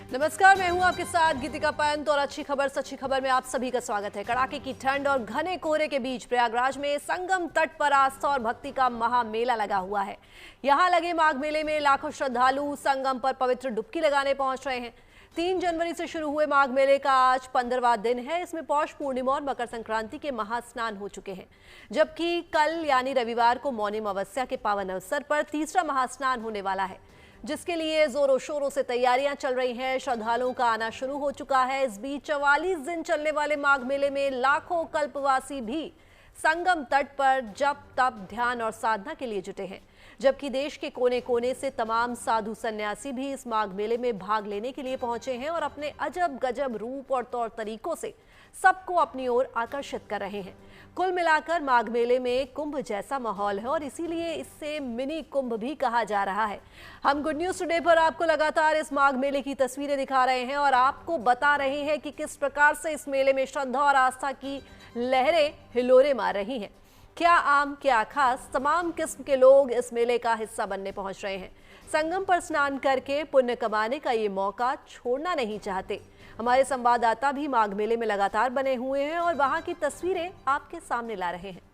नमस्कार, मैं हूं आपके साथ गीतिका पंत और अच्छी खबर सच्ची खबर में आप सभी का स्वागत है। कड़ाके की ठंड और घने कोहरे के बीच प्रयागराज में संगम तट पर आस्था और भक्ति का महामेला लगा हुआ है। यहां लगे माघ मेले में लाखों श्रद्धालु संगम पर पवित्र डुबकी लगाने पहुंच रहे हैं। 3 जनवरी से शुरू हुए माघ मेले का आज 15वां दिन है। इसमें पौष पूर्णिमा और मकर संक्रांति के महास्नान हो चुके हैं, जबकि कल यानी रविवार को मौनी अमावस्या के पावन अवसर पर तीसरा महास्नान होने वाला है, जिसके लिए जोरों शोरों से तैयारियां चल रही हैं। श्रद्धालुओं का आना शुरू हो चुका है। इस बीच 44 दिन चलने वाले माघ मेले में लाखों कल्पवासी भी संगम तट पर जप तप ध्यान और साधना के लिए जुटे हैं, जबकि देश के कोने कोने से तमाम साधु सन्यासी भी इस माघ मेले में भाग लेने के लिए पहुंचे हैं और अपने अजब गजब रूप और तौर तरीकों से सबको अपनी ओर आकर्षित कर रहे हैं। कुल मिलाकर माघ मेले में कुंभ जैसा माहौल है और इसीलिए इसे मिनी कुंभ भी कहा जा रहा है। हम गुड न्यूज टुडे पर आपको लगातार इस माघ मेले की तस्वीरें दिखा रहे हैं और आपको बता रहे हैं कि किस प्रकार से इस मेले में श्रद्धा और आस्था की लहरें हिलोरे मार रही हैं। क्या आम क्या खास, तमाम किस्म के लोग इस मेले का हिस्सा बनने पहुंच रहे हैं। संगम पर स्नान करके पुण्य कमाने का ये मौका छोड़ना नहीं चाहते। हमारे संवाददाता भी माघ मेले में लगातार बने हुए हैं और वहां की तस्वीरें आपके सामने ला रहे हैं।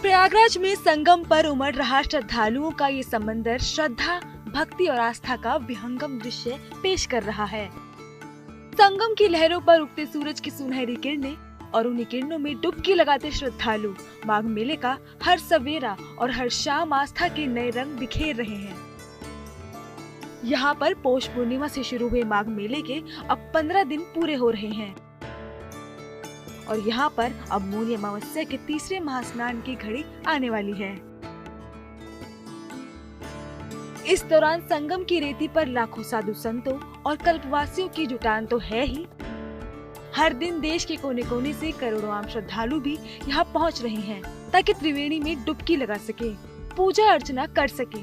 प्रयागराज में संगम पर उमड़ रहा श्रद्धालुओं का ये समंदर श्रद्धा, भक्ति और आस्था का विहंगम दृश्य पेश कर रहा है। संगम की लहरों पर उगते सूरज की सुनहरी किरणें और उन्हीं किरणों में डुबकी लगाते श्रद्धालु माघ मेले का हर सवेरा और हर शाम आस्था के नए रंग बिखेर रहे हैं। यहाँ पर पौष पूर्णिमा से शुरू हुए माघ मेले के अब 15 दिन पूरे हो रहे हैं और यहाँ पर अब मौनी अमावस्या के तीसरे महास्नान की घड़ी आने वाली है। इस दौरान संगम की रेती पर लाखों साधु संतों और कल्पवासियों की जुटान तो है ही। हर दिन देश के कोने कोने से करोड़ों आम श्रद्धालु भी यहाँ पहुँच रहे हैं ताकि त्रिवेणी में डुबकी लगा सके, पूजा अर्चना कर सके,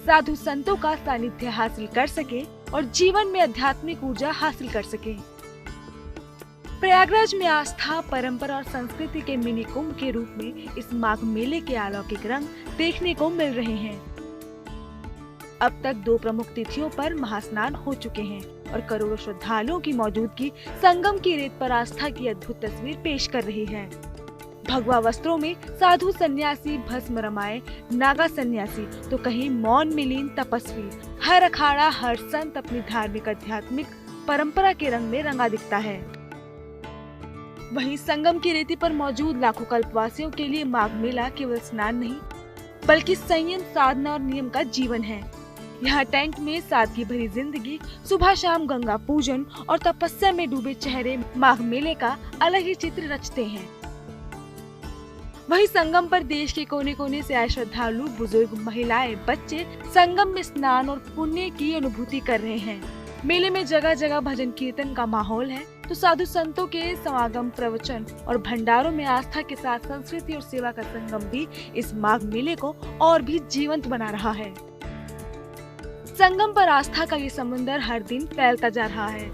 साधु संतों का सानिध्य हासिल कर सके और जीवन में आध्यात्मिक ऊर्जा हासिल कर सके। प्रयागराज में आस्था, परंपरा और संस्कृति के मिनी कुंभ के रूप में इस माघ मेले के अलौकिक रंग देखने को मिल रहे हैं। अब तक 2 प्रमुख तिथियों पर महास्नान हो चुके हैं और करोड़ों श्रद्धालुओं की मौजूदगी संगम की रेत पर आस्था की अद्भुत तस्वीर पेश कर रही है। भगवा वस्त्रों में साधु सन्यासी, भस्म रमाए नागा सन्यासी तो कहीं मौन में लीन तपस्वी, हर अखाड़ा हर संत अपनी धार्मिक आध्यात्मिक परंपरा के रंग में रंगा दिखता है। वहीं संगम की रेती पर मौजूद लाखों कल्पवासियों के लिए माघ मेला केवल स्नान नहीं बल्कि संयम, साधना और नियम का जीवन है। यहाँ टेंट में सादगी भरी जिंदगी, सुबह शाम गंगा पूजन और तपस्या में डूबे चेहरे माघ मेले का अलग ही चित्र रचते हैं। वहीं संगम पर देश के कोने कोने से आए श्रद्धालु, बुजुर्ग, महिलाएं, बच्चे संगम में स्नान और पुण्य की अनुभूति कर रहे हैं। मेले में जगह जगह भजन कीर्तन का माहौल है तो साधु संतों के समागम, प्रवचन और भंडारों में आस्था के साथ संस्कृति और सेवा का संगम भी इस माघ मेले को और भी जीवंत बना रहा है। संगम पर आस्था का ये समुंदर हर दिन फैलता जा रहा है।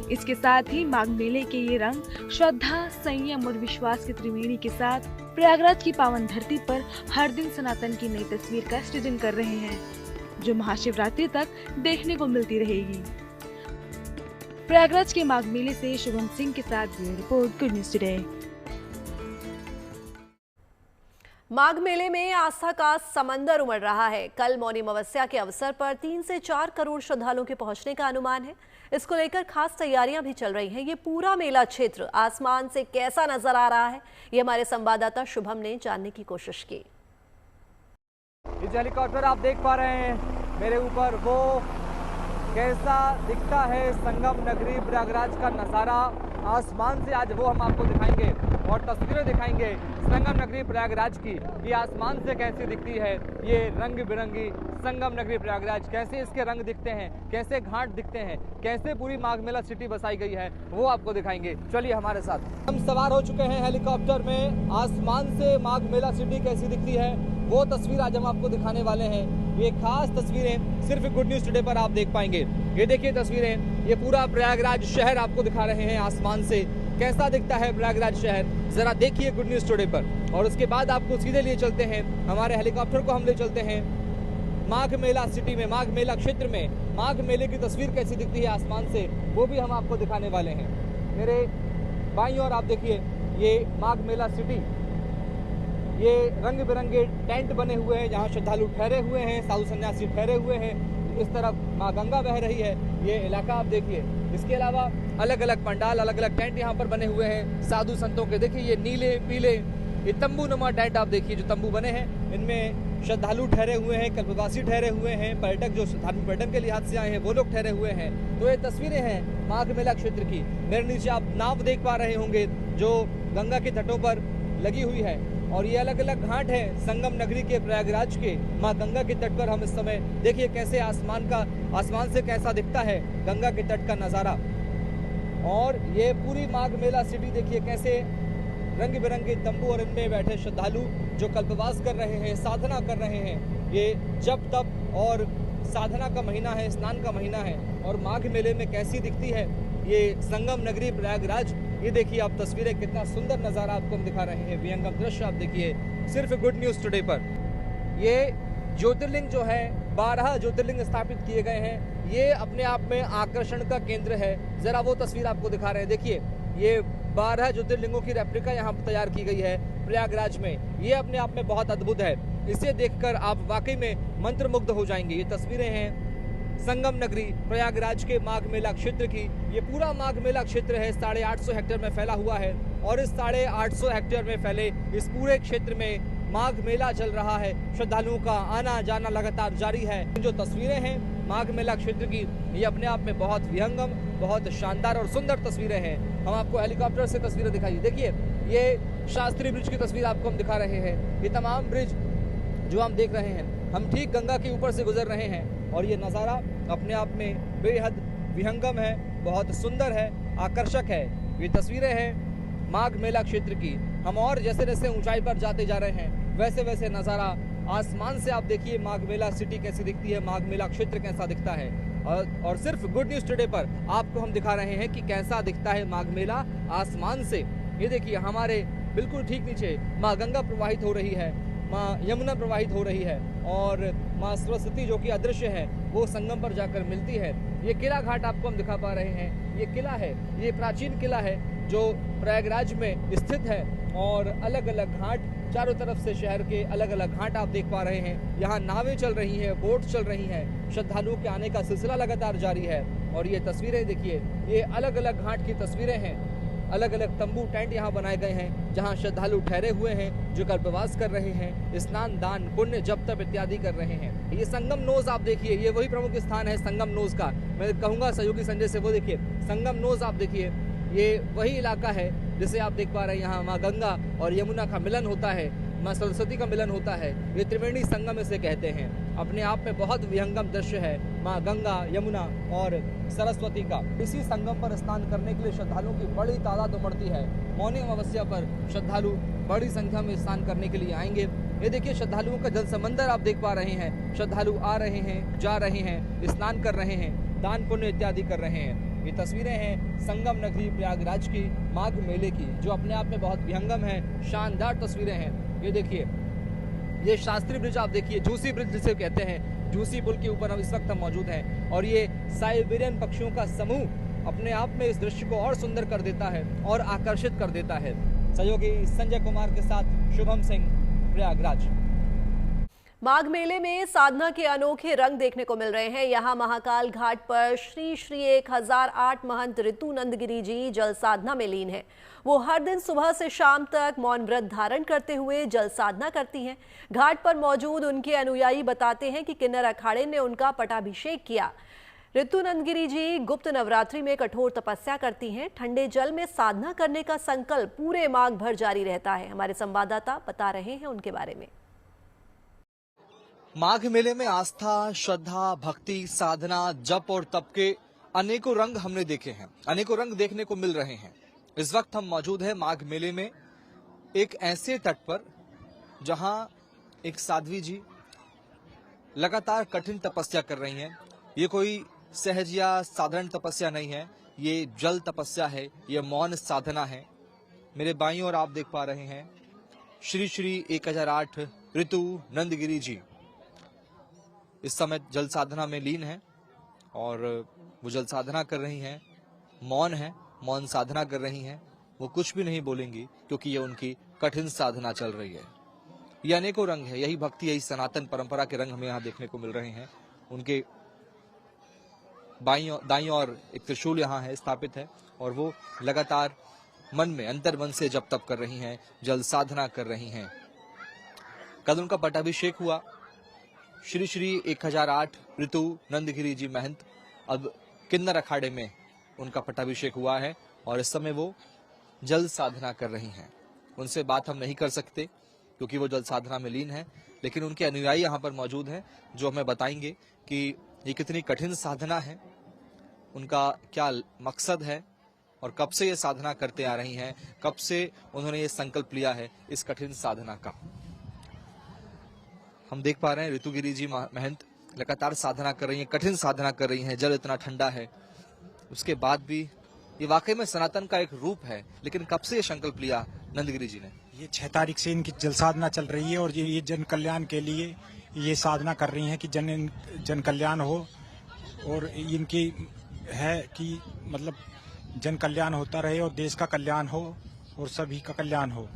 इसके साथ ही माघ मेले के ये रंग श्रद्धा, संयम और विश्वास की त्रिवेणी के साथ प्रयागराज की पावन धरती पर हर दिन सनातन की नई तस्वीर का सृजन कर रहे हैं, जो महाशिवरात्रि तक देखने को मिलती रहेगी। प्रयागराज के माघ मेले से शुभम सिंह के साथ bureau report, good news today. Magh मेले में आस्था का समंदर उमड़ रहा है। कल मौनी अमावस्या के अवसर पर 3 से 4 करोड़ श्रद्धालुओं के पहुंचने का अनुमान है। इसको लेकर खास तैयारियां भी चल रही हैं। ये पूरा मेला क्षेत्र आसमान से कैसा नजर आ रहा है, ये हमारे संवाददाता शुभम ने जानने की कोशिश की। इस हेलीकॉप्टर आप देख पा रहे हैं मेरे ऊपर, वो कैसा दिखता है संगम नगरी प्रयागराज का नज़ारा आसमान से। आज वो हम आपको दिखाएंगे और तस्वीरें दिखाएंगे संगम नगरी प्रयागराज की। ये आसमान से कैसी दिखती है, ये रंग बिरंगी संगम नगरी प्रयागराज। कैसे इसके रंग दिखते हैं, कैसे घाट दिखते हैं, कैसे पूरी माघ मेला सिटी बसाई गई है, वो आपको दिखाएंगे। चलिए हमारे साथ। हम सवार हो चुके हैं हेलीकॉप्टर में। आसमान से माघ मेला सिटी कैसी दिखती है वो तस्वीर आज हम आपको दिखाने वाले हैं। ये खास तस्वीरें सिर्फ गुड न्यूज टुडे पर आप देख पाएंगे। ये देखिए तस्वीरें, ये पूरा प्रयागराज शहर आपको दिखा रहे हैं आसमान से। कैसा दिखता है प्रयागराज शहर, जरा देखिए गुड न्यूज टुडे पर। और उसके बाद आपको सीधे लिए चलते हैं, हमारे हेलीकॉप्टर को हम ले चलते हैं माघ मेला सिटी में, माघ मेला क्षेत्र में। माघ मेले की तस्वीर कैसी दिखती है आसमान से, वो भी हम आपको दिखाने वाले हैं। मेरे बाईं ओर आप देखिए ये माघ मेला सिटी, ये रंग बिरंगे टेंट बने हुए हैं जहाँ श्रद्धालु ठहरे हुए हैं, साधु सन्यासी ठहरे हुए हैं। इस तरफ माँ गंगा बह रही है, ये इलाका आप देखिए। इसके अलावा अलग अलग पंडाल, अलग अलग टेंट यहाँ पर बने हुए हैं साधु संतों के। देखिए ये नीले पीले ये तंबू नुमा टेंट आप देखिए, जो तंबू बने हैं इनमें श्रद्धालु ठहरे हुए हैं, कल्पवासी ठहरे हुए हैं, पर्यटक जो धार्मिक पर्यटन के लिहाज से आए हैं वो लोग ठहरे हुए हैं। तो ये तस्वीरें हैं माघ मेला क्षेत्र की। मेरे नीचे आप नाव देख पा रहे होंगे जो गंगा के तटों पर लगी हुई है, और ये अलग अलग घाट है संगम नगरी के प्रयागराज के। माँ गंगा के तट पर हम इस समय देखिए कैसे आसमान से कैसा दिखता है गंगा के तट का नज़ारा। और ये पूरी माघ मेला सिटी देखिए कैसे रंग बिरंगे तंबू और इनमें बैठे श्रद्धालु जो कल्पवास कर रहे हैं, साधना कर रहे हैं। ये जप तप और साधना का महीना है, स्नान का महीना है। और माघ मेले में कैसी दिखती है ये संगम नगरी प्रयागराज, ये देखिए आप तस्वीरें, कितना सुंदर नज़ारा आपको हम दिखा रहे हैं। विहंगम दृश्य आप देखिए सिर्फ गुड न्यूज़ टुडे पर। ये ज्योतिर्लिंग जो है 12 ज्योतिर्लिंग स्थापित किए गए हैं। ये अपने आप में आकर्षण का केंद्र है। जरा वो तस्वीर आपको दिखा रहे हैं। देखिए ये 12 ज्योतिर्लिंगों की रेप्लिका यहाँ तैयार की गई है प्रयागराज में। ये अपने आप में बहुत अद्भुत है। इसे देखकर आप वाकई में मंत्रमुग्ध हो जाएंगे। ये तस्वीरें हैं संगम नगरी प्रयागराज के माघ मेला क्षेत्र की। ये पूरा माघ मेला क्षेत्र है 850 हेक्टेयर में फैला हुआ है। और इस 850 हेक्टेयर में फैले इस पूरे क्षेत्र में माघ मेला चल रहा है। श्रद्धालुओं का आना जाना लगातार जारी है। जो तस्वीरें हैं माघ मेला क्षेत्र की, ये अपने आप में बहुत विहंगम, बहुत शानदार और सुंदर तस्वीरें हैं। हम आपको हेलीकॉप्टर से तस्वीरें दिखाइए। देखिए ये शास्त्री ब्रिज की तस्वीर आपको हम दिखा रहे हैं। ये तमाम ब्रिज जो हम देख रहे हैं, हम ठीक गंगा के ऊपर से गुजर रहे हैं। और ये नज़ारा अपने आप में बेहद विहंगम है, बहुत सुंदर है, आकर्षक है। ये तस्वीरें हैं माघ मेला क्षेत्र की। हम और जैसे जैसे ऊंचाई पर जाते जा रहे हैं वैसे वैसे नज़ारा आसमान से आप देखिए माघ मेला सिटी कैसी दिखती है, माघ मेला क्षेत्र कैसा दिखता है। और सिर्फ गुड न्यूज़ टुडे पर आपको हम दिखा रहे हैं कि कैसा दिखता है माघ मेला आसमान से। ये देखिए हमारे बिल्कुल ठीक नीचे माँ गंगा प्रवाहित हो रही है, माँ यमुना प्रवाहित हो रही है, और माँ सरस्वती जो कि अदृश्य है वो संगम पर जाकर मिलती है। ये किला घाट आपको हम दिखा पा रहे हैं। ये किला है, ये प्राचीन किला है जो प्रयागराज में स्थित है। और अलग अलग घाट, चारों तरफ से शहर के अलग अलग घाट आप देख पा रहे हैं। यहाँ नावें चल रही हैं, बोट चल रही हैं। श्रद्धालुओं के आने का सिलसिला लगातार जारी है। और ये तस्वीरें देखिए, ये अलग अलग घाट की तस्वीरें हैं। अलग अलग तंबू टेंट यहाँ बनाए गए हैं जहाँ श्रद्धालु ठहरे हुए हैं, जो कल्पवास कर रहे हैं, स्नान दान पुण्य जप तप इत्यादि कर रहे हैं। ये संगम नोज आप देखिए, ये वही प्रमुख स्थान है संगम नोज का। मैं कहूँगा सहयोगी संजय से, वो देखिए संगम नोज आप देखिए, ये वही इलाका है जिसे आप देख पा रहे हैं। यहाँ माँ गंगा और यमुना का मिलन होता है, माँ सरस्वती का मिलन होता है। ये त्रिवेणी संगम इसे कहते हैं। अपने आप में बहुत विहंगम दृश्य है माँ गंगा, यमुना और सरस्वती का। इसी संगम पर स्नान करने के लिए श्रद्धालुओं की बड़ी तादाद उमड़ती है। मौनी अमावस्या पर श्रद्धालु बड़ी संख्या में स्नान करने के लिए आएंगे। ये देखिए श्रद्धालुओं का जल समंदर आप देख पा रहे हैं। श्रद्धालु आ रहे हैं, जा रहे हैं, स्नान कर रहे हैं, दान पुण्य इत्यादि कर रहे हैं। ये तस्वीरें हैं संगम नगरी प्रयागराज की माघ मेले की, जो अपने आप में बहुत विहंगम है, शानदार तस्वीरें हैं। ये देखिए ये शास्त्री ब्रिज आप देखिए, जूसी ब्रिज जिसे कहते हैं, जूसी पुल के ऊपर हम इस वक्त मौजूद हैं। और ये साइबेरियन पक्षियों का समूह अपने आप में इस दृश्य को और सुंदर कर देता है और आकर्षित कर देता है। सहयोगी संजय कुमार के साथ शुभम सिंह, प्रयागराज। माघ मेले में साधना के अनोखे रंग देखने को मिल रहे हैं। यहाँ महाकाल घाट पर श्री श्री 1008 महंत ऋतुनंद गिरी जी जल साधना में लीन है। वो हर दिन सुबह से शाम तक मौन व्रत धारण करते हुए जल साधना करती हैं। घाट पर मौजूद उनके अनुयायी बताते हैं कि किन्नर अखाड़े ने उनका पटाभिषेक किया। ऋतुनंद गिरी जी गुप्त नवरात्रि में कठोर तपस्या करती हैं। ठंडे जल में साधना करने का संकल्प पूरे माघ भर जारी रहता है। हमारे संवाददाता बता रहे हैं उनके बारे में। माघ मेले में आस्था, श्रद्धा, भक्ति, साधना, जप और तप के अनेकों रंग हमने देखे हैं, अनेकों रंग देखने को मिल रहे हैं। इस वक्त हम मौजूद हैं माघ मेले में एक ऐसे तट पर जहां एक साध्वी जी लगातार कठिन तपस्या कर रही हैं। ये कोई सहज या साधारण तपस्या नहीं है, ये जल तपस्या है, ये मौन साधना है। मेरे बाईं ओर आप देख पा रहे हैं श्री श्री 1008 ऋतु नंदगिरी जी इस समय जल साधना में लीन है और वो जल साधना कर रही हैं, मौन है, मौन साधना कर रही हैं। वो कुछ भी नहीं बोलेंगी क्योंकि ये उनकी कठिन साधना चल रही है। ये अनेकों रंग है, यही भक्ति, यही सनातन परंपरा के रंग हमें यहाँ देखने को मिल रहे हैं। उनके दाईं ओर एक त्रिशूल यहाँ है, स्थापित है और वो लगातार मन में अंतर मन से जप तप कर रही हैं, जल साधना कर रही हैं। कल उनका पट्टाभिषेक हुआ। श्री श्री 1008 ऋतु नंदगिरी जी महंत अब किन्नर अखाड़े में उनका पट्टाभिषेक हुआ है और इस समय वो जल साधना कर रही हैं। उनसे बात हम नहीं कर सकते क्योंकि वो जल साधना में लीन है, लेकिन उनके अनुयायी यहाँ पर मौजूद हैं जो हमें बताएंगे कि ये कितनी कठिन साधना है, उनका क्या मकसद है और कब से ये साधना करते आ रही हैं, कब से उन्होंने ये संकल्प लिया है इस कठिन साधना का। हम देख पा रहे हैं ऋतुगिरी जी महंत लगातार साधना कर रही हैं, कठिन साधना कर रही हैं। जल इतना ठंडा है, उसके बाद भी ये वाकई में सनातन का एक रूप है। लेकिन कब से ये संकल्प लिया नंदगिरी जी ने? ये 6 तारीख से इनकी जल साधना चल रही है और ये जन कल्याण के लिए ये साधना कर रही हैं कि जन कल्याण हो और इनकी है कि मतलब जन कल्याण होता रहे और देश का कल्याण हो और सभी का कल्याण हो।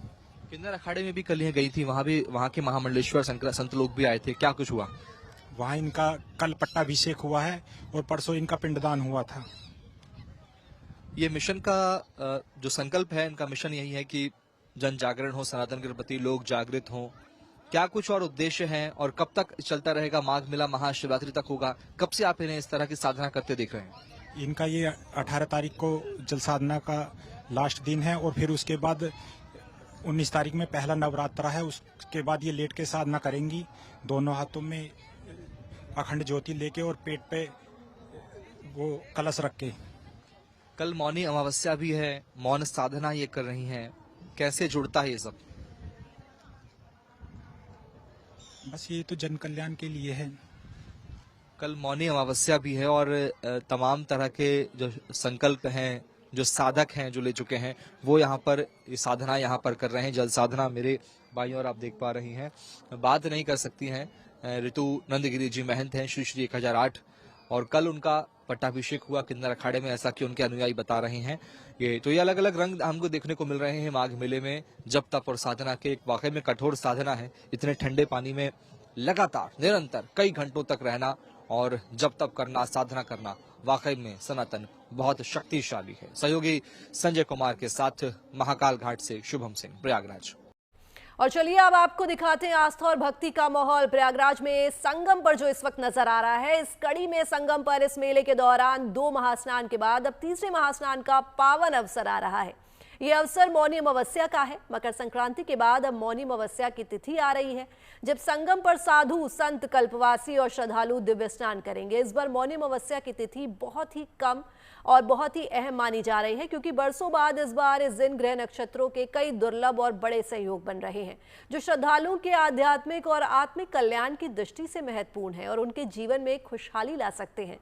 किन्नर अखाड़े में भी कल ये गई थी, वहाँ के महामंडलेश्वर संत लोग भी आए थे, क्या कुछ हुआ वहाँ? इनका कल पट्टाभिषेक हुआ है और परसों इनका पिंडदान हुआ था। ये मिशन का जो संकल्प है, इनका मिशन यही है कि जन जागरण हो, सनातन के प्रति लोग जागृत हों। क्या कुछ और उद्देश्य हैं और कब तक चलता रहेगा? माघ मेला महाशिवरात्रि तक होगा। कब से आप इन्हें इस तरह की साधना करते देख रहे हैं? इनका ये 18 तारीख को जल साधना का लास्ट दिन है और फिर उसके बाद 19 तारीख में पहला नवरात्र है। उसके बाद ये लेट के साधना करेंगी, दोनों हाथों में अखंड ज्योति लेके और पेट पे वो कलश रख के। कल मौनी अमावस्या भी है, मौन साधना ये कर रही हैं। कैसे जुड़ता है ये सब? बस ये तो जन कल्याण के लिए है। कल मौनी अमावस्या भी है और तमाम तरह के जो संकल्प हैं, जो साधक हैं, जो ले चुके हैं, वो यहाँ पर ये साधना यहाँ पर कर रहे हैं, जल साधना। मेरे बाईं ओर आप देख पा रही हैं, बात नहीं कर सकती हैं, ऋतु नंदगिरी जी महंत हैं श्री श्री 1008 और कल उनका पट्टाभिषेक हुआ किन्नर अखाड़े में, ऐसा कि उनके अनुयायी बता रहे हैं। ये अलग अलग रंग हमको देखने को मिल रहे हैं माघ मेले में। जप तप और साधना के एक वाकई में कठोर साधना है। इतने ठंडे पानी में लगातार निरंतर कई घंटों तक रहना और जप तप करना, साधना करना, वाकई में सनातन बहुत शक्तिशाली है। सहयोगी संजय कुमार के साथ महाकाल घाट से शुभम सिंह, प्रयागराज। और चलिए अब आपको दिखाते हैं आस्था और भक्ति का माहौल प्रयागराज में संगम पर जो इस वक्त नजर आ रहा है। इस कड़ी में संगम पर इस मेले के दौरान 2 महास्नान के बाद अब तीसरे महास्नान का पावन अवसर आ रहा है। ये अवसर मौनी अमावस्या का है। मकर संक्रांति के बाद अब मौनी अमावस्या की तिथि आ रही है, जब संगम पर साधु, संत, कल्पवासी और श्रद्धालु दिव्य स्नान करेंगे। इस बार मौनी अमावस्या की तिथि बहुत ही कम और बहुत ही अहम मानी जा रही है, क्योंकि बरसों बाद इस बार इस दिन ग्रह नक्षत्रों के कई दुर्लभ और बड़े संयोग बन रहे हैं, जो श्रद्धालुओं के आध्यात्मिक और आत्मिक कल्याण की दृष्टि से महत्वपूर्ण है और उनके जीवन में खुशहाली ला सकते हैं।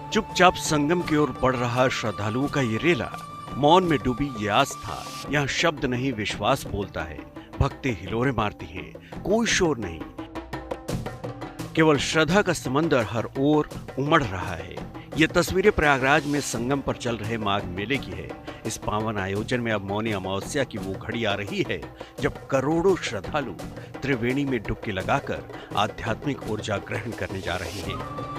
चुपचाप संगम की ओर बढ़ रहा श्रद्धालुओं का ये रेला, मौन में डूबी ये आस्था, यहाँ शब्द नहीं विश्वास बोलता है। भक्ति हिलोरे मारती है, कोई शोर नहीं, केवल श्रद्धा का समंदर हर ओर उमड़ रहा है। ये तस्वीरें प्रयागराज में संगम पर चल रहे माघ मेले की है। इस पावन आयोजन में अब मौनी अमावस्या की वो घड़ी आ रही है जब करोड़ों श्रद्धालु त्रिवेणी में डुबकी लगाकर आध्यात्मिक ऊर्जा ग्रहण करने जा रहे हैं।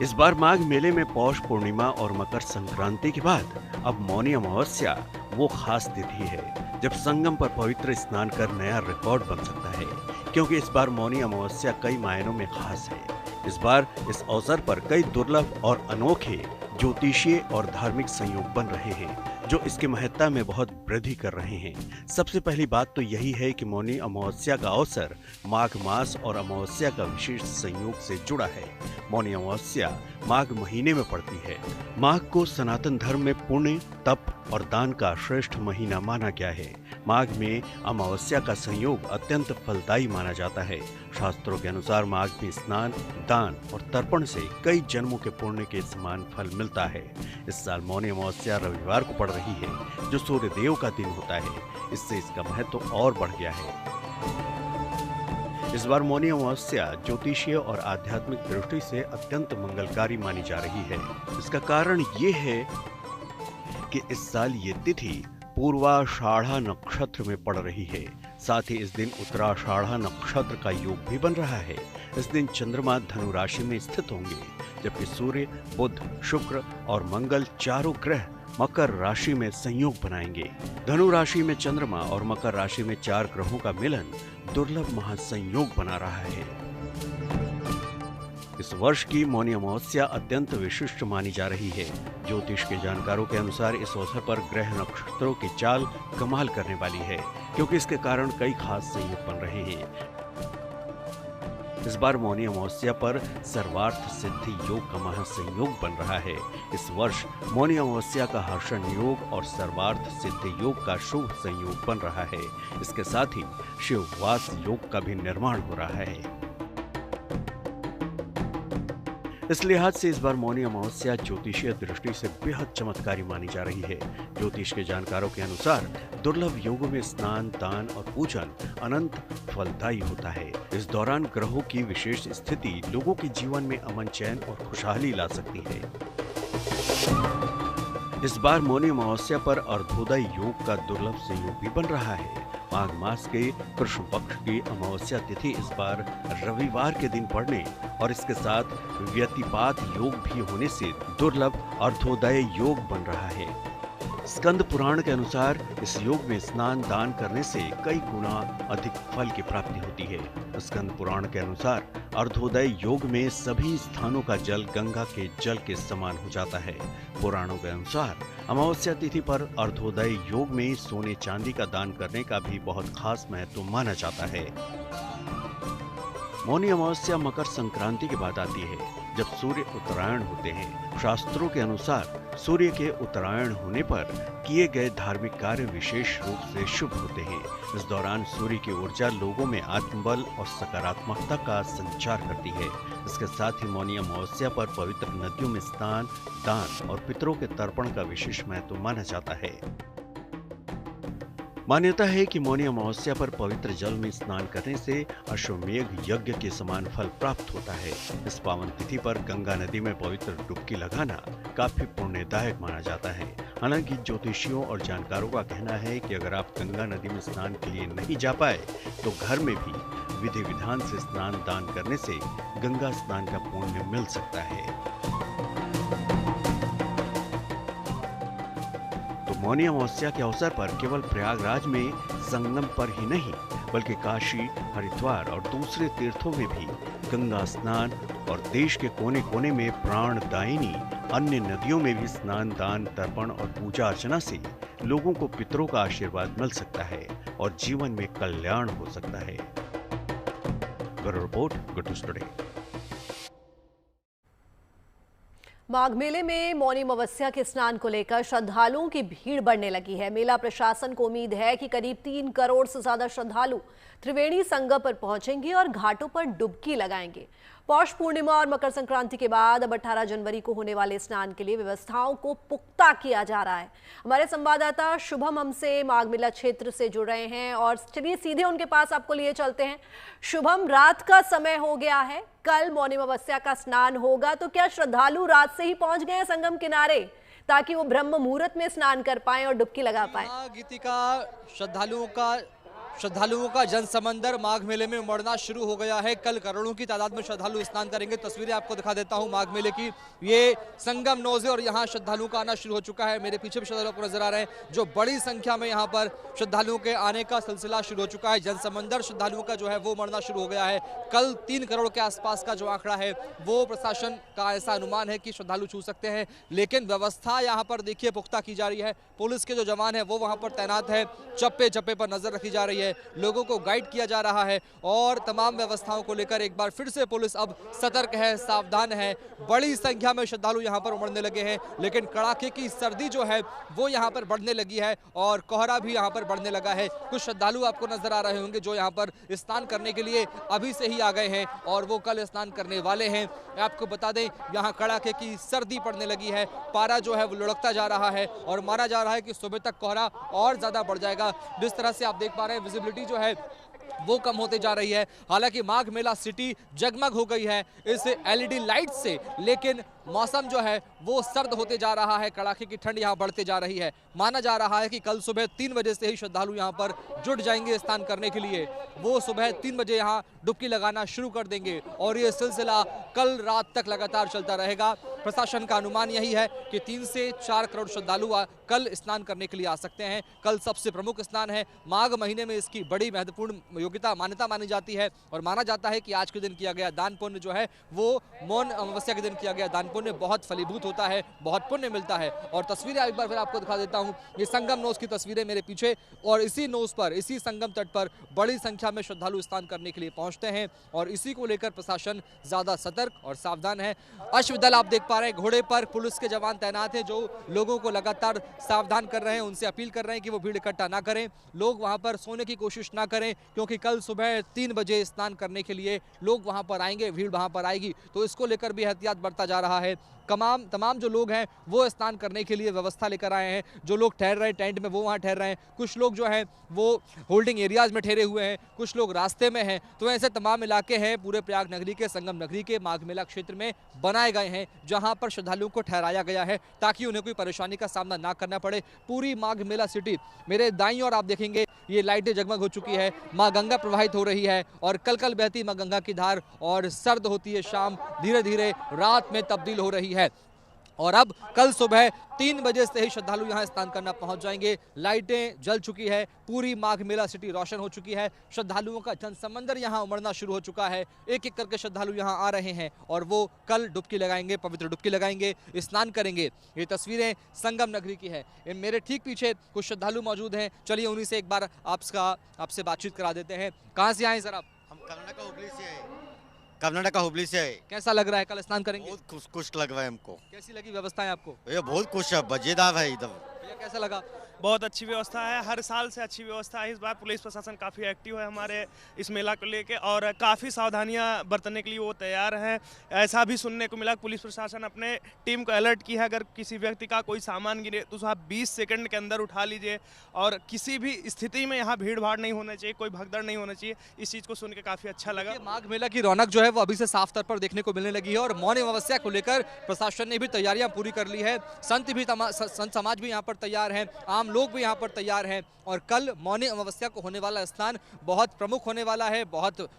इस बार माघ मेले में पौष पूर्णिमा और मकर संक्रांति के बाद अब मौनी अमावस्या वो खास तिथि है जब संगम पर पवित्र स्नान कर नया रिकॉर्ड बन सकता है, क्योंकि इस बार मौनी अमावस्या कई मायनों में खास है। इस बार इस अवसर पर कई दुर्लभ और अनोखे ज्योतिषीय और धार्मिक संयोग बन रहे हैं, जो इसकी महत्ता में बहुत वृद्धि कर रहे हैं। सबसे पहली बात तो यही है कि मौनी अमावस्या का अवसर माघ मास और अमावस्या का विशेष संयोग से जुड़ा है। मौनी अमावस्या माघ महीने में पड़ती है। माघ को सनातन धर्म में पुण्य, तप और दान का श्रेष्ठ महीना माना गया है। माघ में अमावस्या का संयोग अत्यंत फलदायी माना जाता है। शास्त्रों के अनुसार माघ में स्नान, दान और तर्पण से कई जन्मों के पुण्य के समान फल मिलता है। इस साल मौनी अमावस्या रविवार को पड़ रही है, जो सूर्य देव का दिन होता है। इससे इसका महत्व और बढ़ गया है। इस बार मौनी अमावस्या ज्योतिषीय और आध्यात्मिक दृष्टि से अत्यंत मंगलकारी मानी जा रही है। इसका कारण ये है कि इस साल ये तिथि पूर्वाषाढ़ा नक्षत्र में पड़ रही है। साथ ही इस दिन उत्तराषाढ़ा नक्षत्र का योग भी बन रहा है। इस दिन चंद्रमा धनु राशि में स्थित होंगे, जबकि सूर्य, बुध, शुक्र और मंगल चारों ग्रह मकर राशि में संयोग बनाएंगे। धनु राशि में चंद्रमा और मकर राशि में 4 ग्रहों का मिलन दुर्लभ महासंयोग बना रहा है। इस वर्ष की मौनी अमावस्या अत्यंत विशिष्ट मानी जा रही है। ज्योतिष के जानकारों के अनुसार इस अवसर पर ग्रह नक्षत्रों की चाल कमाल करने वाली है, क्योंकि इसके कारण कई खास संयोग बन रहे हैं। इस बार मौनी अमावस्या पर सर्वार्थ सिद्धि योग का महासंयोग बन रहा है। इस वर्ष मौनी अमावस्या का हर्षण योग और सर्वार्थ सिद्धि योग का शुभ संयोग बन रहा है। इसके साथ ही शिववास योग का भी निर्माण हो रहा है। इस लिहाज से इस बार मौनी अमावस्या ज्योतिषीय दृष्टि से बेहद चमत्कारी मानी जा रही है। ज्योतिष के जानकारों के अनुसार दुर्लभ योगों में स्नान, दान और पूजन अनंत फलदायी होता है। इस दौरान ग्रहों की विशेष स्थिति लोगों के जीवन में अमन, चैन और खुशहाली ला सकती है। इस बार मौनी अमावस्या पर अर्धोदय योग का दुर्लभ संयोग भी बन रहा है। माघ मास के कृष्ण पक्ष की अमावस्या तिथि इस बार रविवार के दिन पड़ने और इसके साथ व्यतिपात योग भी होने से दुर्लभ अर्धोदय योग बन रहा है। स्कंद पुराण के अनुसार इस योग में स्नान, दान करने से कई गुना अधिक फल की प्राप्ति होती है। स्कंद पुराण के अनुसार अर्धोदय योग में सभी स्थानों का जल गंगा के जल के समान हो जाता है। पुराणों के अनुसार अमावस्या तिथि पर अर्धोदय योग में सोने चांदी का दान करने का भी बहुत खास महत्व माना जाता है। मौनी अमावस्या मकर संक्रांति के बाद आती है, जब सूर्य उत्तरायण होते हैं। शास्त्रों के अनुसार सूर्य के उत्तरायण होने पर किए गए धार्मिक कार्य विशेष रूप से शुभ होते हैं। इस दौरान सूर्य की ऊर्जा लोगों में आत्मबल और सकारात्मकता का संचार करती है। इसके साथ ही मौनी अमावस्या पर पवित्र नदियों में स्नान, दान और पितरों के तर्पण का विशेष महत्व माना जाता है। मान्यता है कि मौनी अमावस्या पर पवित्र जल में स्नान करने से अश्वमेघ यज्ञ के समान फल प्राप्त होता है। इस पावन तिथि पर गंगा नदी में पवित्र डुबकी लगाना काफी पुण्यदायक माना जाता है। हालांकि ज्योतिषियों और जानकारों का कहना है कि अगर आप गंगा नदी में स्नान के लिए नहीं जा पाए तो घर में भी विधि विधान से स्नान दान करने से गंगा स्नान का पुण्य मिल सकता है। मौनी अमावस्या के अवसर पर केवल प्रयागराज में संगम पर ही नहीं, बल्कि काशी, हरिद्वार और दूसरे तीर्थों में भी गंगा स्नान और देश के कोने कोने में प्राणदायिनी अन्य नदियों में भी स्नान, दान, तर्पण और पूजा अर्चना से लोगों को पितरों का आशीर्वाद मिल सकता है और जीवन में कल्याण हो सकता है। Bureau report, good news today. Magh मेले में मौनी अमावस्या के स्नान को लेकर श्रद्धालुओं की भीड़ बढ़ने लगी है। मेला प्रशासन को उम्मीद है कि करीब 3 करोड़ से ज्यादा श्रद्धालु त्रिवेणी संगम पर पहुंचेंगे और घाटों पर डुबकी लगाएंगे। पौष पूर्णिमा और मकर संक्रांति के बाद अब 18 जनवरी को होने वाले स्नान के लिए व्यवस्थाओं को पुख्ता किया जा रहा है। हमारे संवाददाता शुभम हमसे माघ मेला क्षेत्र से जुड़ रहे हैं और चलिए सीधे उनके पास आपको लिए चलते हैं। शुभम, रात का समय हो गया है, कल मौनी अमावस्या का स्नान होगा, तो क्या श्रद्धालु रात से ही पहुंच गए हैं संगम किनारे ताकि वो ब्रह्म मुहूर्त में स्नान कर पाएं और डुबकी लगा पाएं? गीतिका, श्रद्धालुओं का श्रद्धालुओं का जनसमंदर माघ मेले में उमड़ना शुरू हो गया है। कल करोड़ों की तादाद में श्रद्धालु स्नान करेंगे। तस्वीरें आपको दिखा देता हूं माघ मेले की। ये संगम नौज है और यहाँ श्रद्धालुओं का आना शुरू हो चुका है। मेरे पीछे भी श्रद्धालु आपको नजर आ रहे हैं, जो बड़ी संख्या में यहाँ पर श्रद्धालुओं के आने का सिलसिला शुरू हो चुका है। जनसमंदर श्रद्धालुओं का जो है वो उमड़ना शुरू हो गया है। कल 3 करोड़ के आसपास का जो आंकड़ा है वो प्रशासन का ऐसा अनुमान है कि श्रद्धालु छू सकते हैं। लेकिन व्यवस्था यहाँ पर देखिए पुख्ता की जा रही है। पुलिस के जो जवान है वो वहाँ पर तैनात है, चप्पे चप्पे पर नजर रखी जा रही है, लोगों को गाइड किया जा रहा है और तमाम व्यवस्थाओं को लेकर एक बार फिर से पुलिस अब सतर्क है, सावधान है। बड़ी संख्या में श्रद्धालु यहाँ पर उमड़ने लगे हैं, लेकिन कड़ाके की सर्दी जो है वो यहाँ पर बढ़ने लगी है और कोहरा भी यहाँ पर बढ़ने लगा है। कुछ श्रद्धालु आपको नजर आ रहे होंगे जो यहाँ पर स्नान करने के लिए अभी से ही आ गए हैं और वो कल स्नान करने वाले हैं। आपको बता दें यहाँ कड़ाके की सर्दी पड़ने लगी है, पारा जो है वो लुढ़कता जा रहा है और माना जा रहा है कि सुबह तक कोहरा और ज्यादा बढ़ जाएगा। जिस तरह से आप देख पा रहे हैं विजिबिलिटी जो है वो कम होते जा रही है। हालांकि माघ मेला सिटी जगमग हो गई है इस एलईडी लाइट से, लेकिन मौसम जो है वो सर्द होते जा रहा है। कड़ाके की ठंड यहाँ बढ़ते जा रही है। माना जा रहा है कि कल सुबह 3 बजे से ही श्रद्धालु यहाँ पर जुट जाएंगे स्नान करने के लिए। वो सुबह 3 बजे यहाँ डुबकी लगाना शुरू कर देंगे और ये सिलसिला कल रात तक लगातार चलता रहेगा। प्रशासन का अनुमान यही है कि 3 से 4 करोड़ श्रद्धालु कल स्नान करने के लिए आ सकते हैं। कल सबसे प्रमुख स्नान है। माघ महीने में इसकी बड़ी महत्वपूर्ण योग्यता मान्यता मानी जाती है और माना जाता है कि आज के दिन किया गया दान पुण्य जो है वो मौन अमावस्या के दिन किया गया दान पुण्य बहुत फलीभूत होता है, बहुत पुण्य मिलता है। और तस्वीरें एक बार फिर आपको दिखा देता हूं, ये संगम नोज की तस्वीरें मेरे पीछे और इसी नोज पर, इसी संगम तट पर बड़ी संख्या में श्रद्धालु स्नान करने के लिए पहुंचते हैं और इसी को लेकर प्रशासन ज्यादा सतर्क और सावधान है। अश्वदल आप देख पा रहे हैं, घोड़े पर पुलिस के जवान तैनात हैं जो लोगों को लगातार सावधान कर रहे हैं, उनसे अपील कर रहे हैं कि वो भीड़ इकट्ठा ना करें, लोग वहां पर सोने की कोशिश ना करें, क्योंकि कल सुबह 3 बजे स्नान करने के लिए लोग वहां पर आएंगे, भीड़ वहां पर आएगी। तो इसको लेकर भी एहतियात बरता जा रहा है। तमाम जो लोग हैं वो स्नान करने के लिए व्यवस्था लेकर आए हैं। जो लोग ठहर रहे हैं टेंट में वो वहाँ ठहर रहे हैं, कुछ लोग जो हैं वो होल्डिंग एरियाज में ठहरे हुए हैं, कुछ लोग रास्ते में हैं। तो ऐसे तमाम इलाके हैं पूरे प्रयाग नगरी के, संगम नगरी के माघ मेला क्षेत्र में बनाए गए हैं जहाँ पर श्रद्धालुओं को ठहराया गया है ताकि उन्हें कोई परेशानी का सामना ना करना पड़े। पूरी माघ मेला सिटी मेरे दाईं ओर आप देखेंगे ये लाइटें जगमग हो चुकी है, माँ गंगा प्रवाहित हो रही है और कल बहती माँ गंगा की धार और सर्द होती है शाम, धीरे धीरे रात में तब्दील हो रही है। और अब कल सुबह 3 बजे से ही श्रद्धालु यहाँ स्नान करना पहुंच जाएंगे। लाइटें जल चुकी है, पूरी माघ मेला सिटी रोशन हो चुकी है, श्रद्धालुओं का जनसमंदर यहाँ उमड़ना शुरू हो चुका है। एक एक करके श्रद्धालु यहाँ आ रहे हैं और वो कल डुबकी लगाएंगे, पवित्र डुबकी लगाएंगे, स्नान करेंगे। ये तस्वीरें संगम नगरी की है। मेरे ठीक पीछे कुछ श्रद्धालु मौजूद हैं, चलिए उन्हीं से एक बार आपसे बातचीत करा देते हैं। कहाँ से आए सर आप? हम कर्नाटक हुबली से आए। कर्नाटक हुबली से आए। कैसा लग रहा है कल स्नान करेंगे? बहुत खुश लग रहा है हमको। कैसी लगी व्यवस्थाएं आपको? ये बहुत खुश है, मजेदार है इधर। भैया कैसा लगा? बहुत अच्छी व्यवस्था है, हर साल से अच्छी व्यवस्था है। इस बार पुलिस प्रशासन काफ़ी एक्टिव है हमारे इस मेला को लेके और काफ़ी सावधानियां बरतने के लिए वो तैयार हैं। ऐसा भी सुनने को मिला पुलिस प्रशासन अपने टीम को अलर्ट की है, अगर किसी व्यक्ति का कोई सामान गिरे तो आप 20 सेकंड के अंदर उठा लीजिए और किसी भी स्थिति में यहाँ भीड़ भाड़ नहीं होना चाहिए, कोई भगदड़ नहीं होना चाहिए। इस चीज़ को सुन के काफ़ी अच्छा लगा। माघ मेला की रौनक जो है वो अभी से साफ तौर पर देखने को मिलने लगी है और मौन अमावस्या को लेकर प्रशासन ने भी तैयारियां पूरी कर ली है। संत समाज भी यहाँ पर तैयार है, आम लोग भी यहाँ पर तैयार हैं और कल मौन अमावस्या को होने वाला स्नान बहुत प्रमुख होने वाला है, बहुत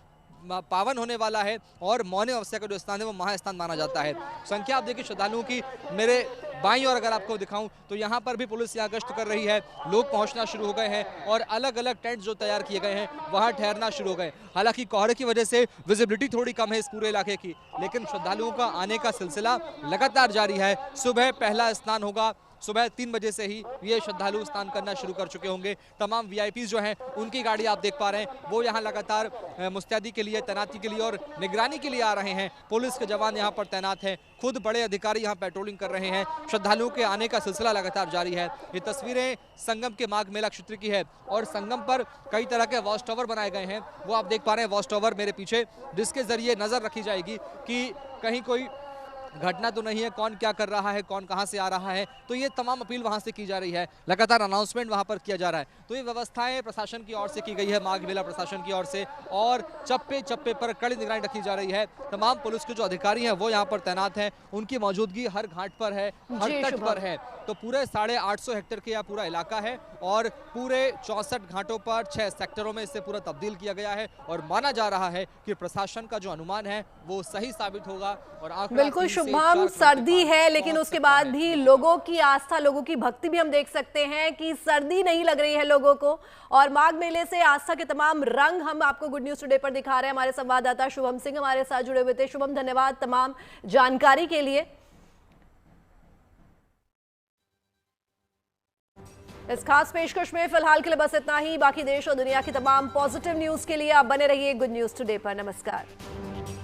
पावन होने वाला है और मौन अमावस्या का जो स्नान है वो महास्नान माना जाता है। संख्या आप देखिए श्रद्धालुओं की मेरे बाईं और अगर आपको दिखाऊं तो यहाँ पर भी पुलिस यहाँ गश्त कर रही है, लोग पहुँचना शुरू हो गए हैं और अलग अलग टेंट जो तैयार किए गए हैं वहाँ ठहरना शुरू हो गए। हालांकि कोहरे की वजह से विजिबिलिटी थोड़ी कम है इस पूरे इलाके की, लेकिन श्रद्धालुओं का आने का सिलसिला लगातार जारी है। सुबह पहला स्नान होगा, सुबह 3 बजे से ही ये श्रद्धालु स्नान करना शुरू कर चुके होंगे। तमाम वीआईपीज जो हैं उनकी गाड़ी आप देख पा रहे हैं वो यहाँ लगातार मुस्तैदी के लिए, तैनाती के लिए और निगरानी के लिए आ रहे हैं। पुलिस के जवान यहाँ पर तैनात हैं, खुद बड़े अधिकारी यहाँ पेट्रोलिंग कर रहे हैं। श्रद्धालुओं के आने का सिलसिला लगातार जारी है। ये तस्वीरें संगम के माघ मेला क्षेत्र की है और संगम पर कई तरह के वॉच टावर बनाए गए हैं, वो आप देख पा रहे हैं वॉच टावर मेरे पीछे, जिसके जरिए नजर रखी जाएगी कि कहीं कोई घटना तो नहीं है, कौन क्या कर रहा है, कौन कहां से आ रहा है। तो ये तमाम अपील वहां से की जा रही है, लगातार अनाउंसमेंट वहां पर किया जा रहा है। तो ये व्यवस्थाएं प्रशासन की ओर से की गई है, माघ मेला प्रशासन की ओर से, और चप्पे चप्पे पर कड़ी निगरानी रखी जा रही है। तमाम पुलिस के जो अधिकारी हैं वो यहाँ पर तैनात हैं, उनकी मौजूदगी हर घाट पर है, हर तट पर है। तो पूरे 850 हेक्टेयर के यह पूरा इलाका है और पूरे 64 घाटों पर 6 सेक्टरों में इसे पूरा तब्दील किया गया है और माना जा रहा है कि प्रशासन का जो अनुमान है वो सही साबित होगा। और बिल्कुल शुभम, सर्दी है लेकिन उसके बाद भी लोगों की आस्था, लोगों की भक्ति भी हम देख सकते हैं कि सर्दी नहीं लग रही है लोगों को। और माघ मेले से आस्था के तमाम रंग हम आपको गुड न्यूज टुडे पर दिखा रहे हैं। हमारे संवाददाता शुभम सिंह हमारे साथ जुड़े हुए थे। शुभम, धन्यवाद तमाम जानकारी के लिए। इस खास पेशकश में फिलहाल के लिए बस इतना ही। बाकी देश और दुनिया की तमाम पॉजिटिव न्यूज के लिए आप बने रहिए गुड न्यूज टुडे पर। नमस्कार।